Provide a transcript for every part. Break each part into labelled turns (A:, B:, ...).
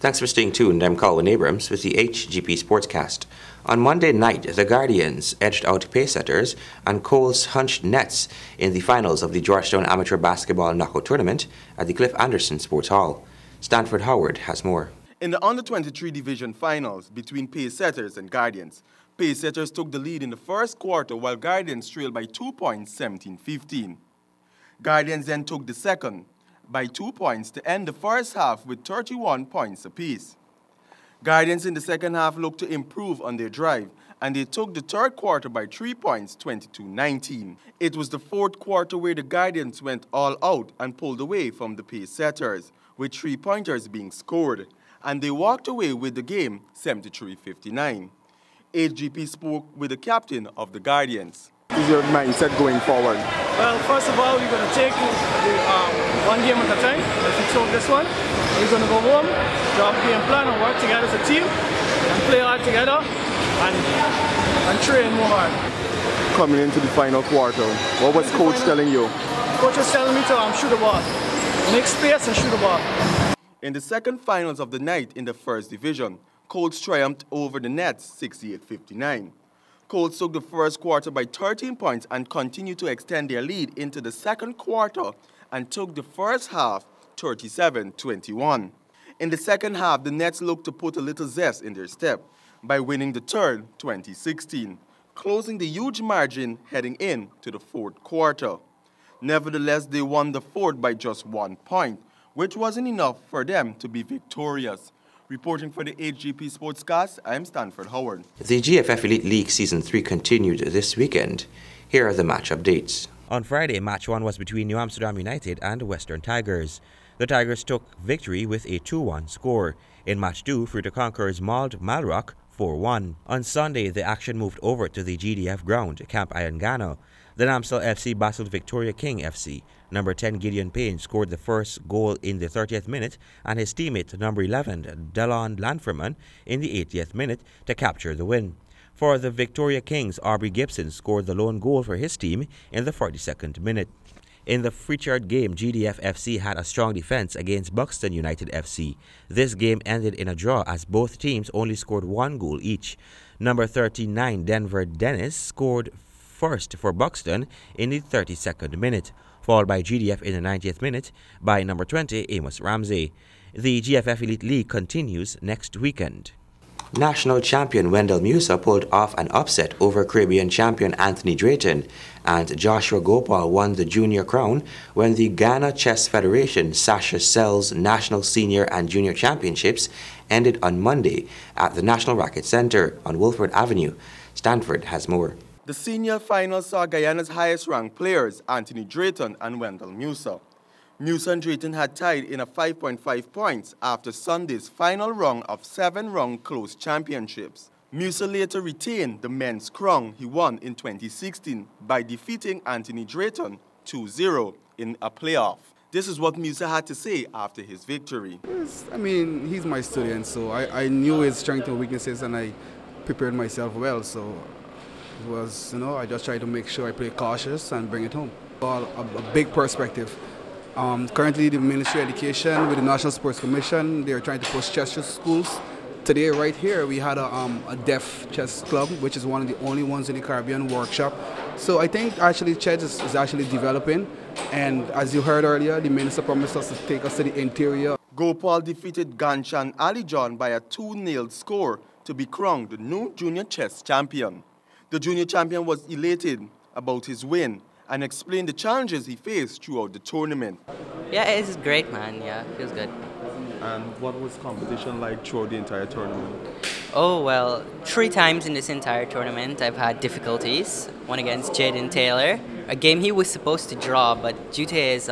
A: Thanks for staying tuned. I'm Colin Abrams with the Hgp Sportscast. On Monday night, the Guardians edged out Pacesetters and Coles hunched nets in the finals of the Georgetown Amateur Basketball Knockout Tournament at the Cliff Anderson Sports Hall. Stanford Howard has more.
B: In the Under-23 Division Finals between Pacesetters and Guardians, Pacesetters took the lead in the first quarter while Guardians trailed by 2 points, 17-15. Guardians then took the second by 2 points to end the first half with 31 points apiece. Guardians in the second half looked to improve on their drive, and they took the third quarter by 3 points, 22-19. It was the fourth quarter where the Guardians went all out and pulled away from the Pacesetters, with 3-pointers being scored, and they walked away with the game 73-59. Hgp spoke with the captain of the Guardians.
C: What is your mindset going forward?
D: Well, first of all, we're going to take one game at a time. If we choke this one, we're going to go home, drop the game plan and work together as a team and play hard together and train more hard.
C: Coming into the final quarter, what was coach telling you?
D: Coach was telling me to shoot the ball, make space and shoot the ball.
B: In the second finals of the night in the first division, Colts triumphed over the Nets 68-59. Colts took the first quarter by 13 points and continued to extend their lead into the second quarter and took the first half 37-21. In the second half, the Nets looked to put a little zest in their step by winning the third 20-16, closing the huge margin heading into the fourth quarter. Nevertheless, they won the fourth by just 1 point, which wasn't enough for them to be victorious. Reporting for the Hgp Sportscast, I'm Stanford Howard.
A: The GFF Elite League Season 3 continued this weekend. Here are the match updates. On Friday, Match 1 was between New Amsterdam United and Western Tigers. The Tigers took victory with a 2-1 score. In Match 2, Fruita Conquers mauled Malrock 4-1. On Sunday, the action moved over to the GDF ground, Camp Ayangano. The Namsal FC battled Victoria King FC. Number 10 Gideon Payne scored the first goal in the 30th minute and his teammate number 11 Delon Lanferman in the 80th minute to capture the win. For the Victoria Kings, Aubrey Gibson scored the lone goal for his team in the 42nd minute. In the Freechard game, GDF FC had a strong defense against Buxton United FC. This game ended in a draw as both teams only scored 1 goal each. Number 39 Denver Dennis scored first for Buxton in the 32nd minute, followed by GDF in the 90th minute by number 20 Amos Ramsey. The GFF Elite League continues next weekend. National champion Wendell Musa pulled off an upset over Caribbean champion Anthony Drayton, and Joshua Gopal won the junior crown when the Ghana Chess Federation Sasha Sells National Senior and Junior Championships ended on Monday at the National Racket Center on Wilford Avenue. Stanford has more.
B: The senior final saw Guyana's highest-ranked players, Anthony Drayton and Wendell Musa. Musa and Drayton had tied in a 5.5 points after Sunday's final round of 7-round close championships. Musa later retained the men's crown he won in 2016 by defeating Anthony Drayton 2-0 in a playoff. This is what Musa had to say after his victory.
E: I mean, he's my student, so I knew his strengths and weaknesses, and I prepared myself well, so it was, I just tried to make sure I play cautious and bring it home. A big perspective. Currently, the Ministry of Education with the National Sports Commission, they're trying to push chess to schools. Today, right here, we had a deaf chess club, which is one of the only ones in the Caribbean workshop. So I think actually chess is actually developing. And as you heard earlier, the minister promised us to take us to the interior.
B: Gopal defeated Ganshan Alijon by a 2-0 score to be crowned the new junior chess champion. The junior champion was elated about his win and explained the challenges he faced throughout the tournament.
F: Yeah, it's great, man. Yeah, feels good.
C: And what was competition like throughout the entire tournament?
F: Oh, well, 3 times in this entire tournament I've had difficulties. One against Jaden Taylor, a game he was supposed to draw, but due to his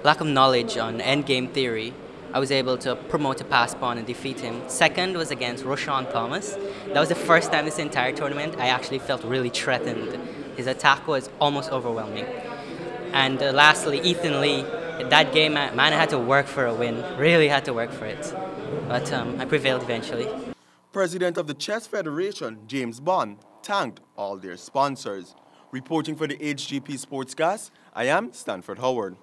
F: lack of knowledge on endgame theory, I was able to promote a pass pawn and defeat him. Second was against Roshan Thomas. That was the first time this entire tournament I actually felt really threatened. His attack was almost overwhelming. And lastly, Ethan Lee. That game, man, I had to work for a win. Really had to work for it. But I prevailed eventually.
B: President of the Chess Federation, James Bond, thanked all their sponsors. Reporting for the Hgp Sportscast, I am Stanford Howard.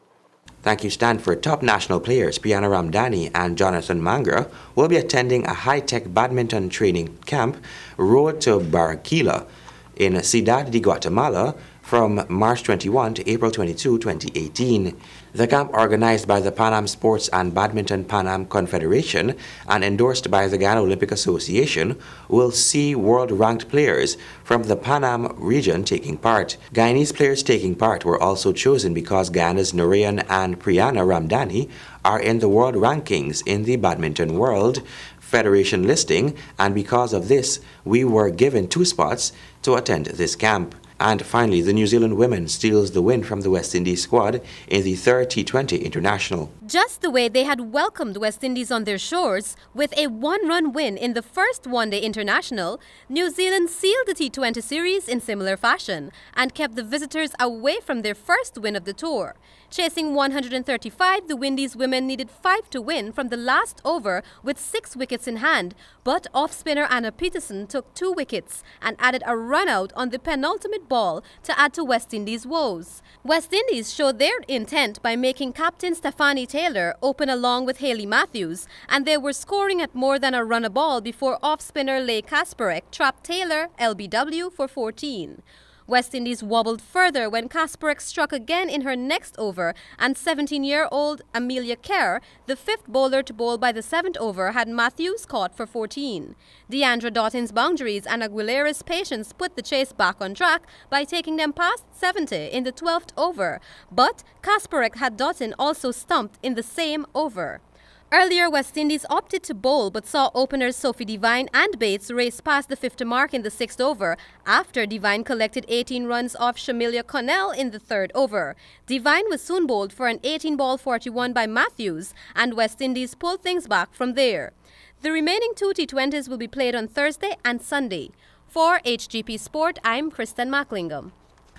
A: Thank you, Stanford. Top national players Priyanka Ramdani and Jonathan Mangra will be attending a high-tech badminton training camp, Road to Barranquilla, in Ciudad de Guatemala from March 21 to April 22, 2018. The camp, organized by the Pan Am Sports and Badminton Pan Am Confederation and endorsed by the Ghana Olympic Association, will see world-ranked players from the Pan Am region taking part. Guyanese players taking part were also chosen because Ghana's Narayan and Priyanka Ramdani are in the world rankings in the Badminton World Federation listing, and because of this, we were given 2 spots to attend this camp. And finally, the New Zealand women steals the win from the West Indies squad in the third T20 International.
G: Just the way they had welcomed West Indies on their shores with a 1-run win in the first one-day international, New Zealand sealed the T20 series in similar fashion and kept the visitors away from their first win of the tour. Chasing 135, the Windies women needed 5 to win from the last over with 6 wickets in hand, but off-spinner Anna Peterson took 2 wickets and added a run-out on the penultimate ball to add to West Indies' woes. West Indies showed their intent by making captain Stephanie Taylor open along with Hayley Matthews, and they were scoring at more than a run a ball before off-spinner Leigh Kasparek trapped Taylor LBW for 14. West Indies wobbled further when Kasparek struck again in her next over, and 17-year-old Amelia Kerr, the 5th bowler to bowl by the 7th over, had Matthews caught for 14. Deandra Doughton's boundaries and Aguilera's patience put the chase back on track by taking them past 70 in the 12th over, but Kasparek had Doughton also stumped in the same over. Earlier, West Indies opted to bowl but saw openers Sophie Devine and Bates race past the 50 mark in the 6th over after Devine collected 18 runs off Shamilia Connell in the 3rd over. Devine was soon bowled for an 18-ball 41 by Matthews, and West Indies pulled things back from there. The remaining 2 T20s will be played on Thursday and Sunday. For HGP Sport, I'm Kristen Macklingam.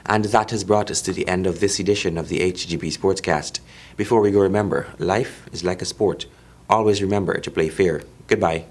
A: And that has brought us to the end of this edition of the HGP Sportscast. Before we go, remember, life is like a sport. Always remember to play fair. Goodbye.